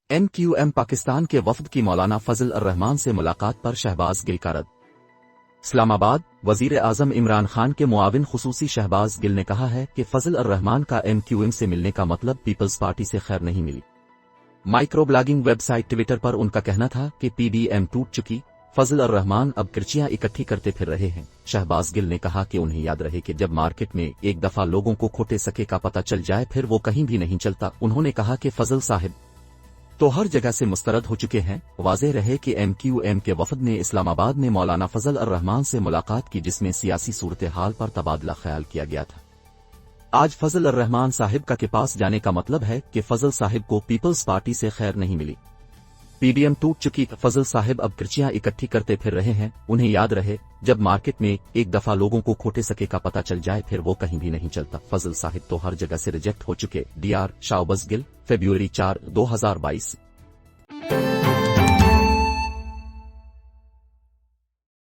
MQM Pakistan के वफद की मौलाना फजल अर्रहमान से मुलाकात पर शहबाज गिल का रद्द। इस्लामाबाद। वजीर आजम इमरान खान के मुआविन खुसूसी शहबाज गिल ने कहा है कि फजल अर्रहमान का MQM से मिलने का मतलब पीपल्स पार्टी से खैर नहीं मिली। माइक्रो ब्लॉगिंग वेबसाइट ट्विटर पर उनका कहना था कि PDM टूट चुकी, फजल अर्रहमान अब किर्चियां इकट्ठी करते फिर रहे हैं। शहबाज गिल ने कहा कि उन्हें याद रहे कि जब मार्केट में एक दफा लोगों को खोटे सके का पता चल जाए फिर वो कहीं भी नहीं चलता। उन्होंने कहा कि फजल साहिब तो हर जगह से मुस्तरद हो चुके हैं। वाज़ेह रहे कि MQM के वफद ने इस्लामाबाद में मौलाना फजल अर्रहमान से मुलाकात की, जिसमें सियासी सूरत हाल पर तबादला ख्याल किया गया था। आज फजल अर्रहमान साहिब का के पास जाने का मतलब है कि फजल साहिब को पीपल्स पार्टी से खैर नहीं मिली। PDM टूट चुकी, फजल साहिब अब किर्चियां इकट्ठी करते फिर रहे हैं। उन्हें याद रहे जब मार्केट में एक दफा लोगों को खोटे सके का पता चल जाए फिर वो कहीं भी नहीं चलता। फजल साहिब तो हर जगह से रिजेक्ट हो चुके। DR शाहबाज गिल, फरवरी 4, 2022।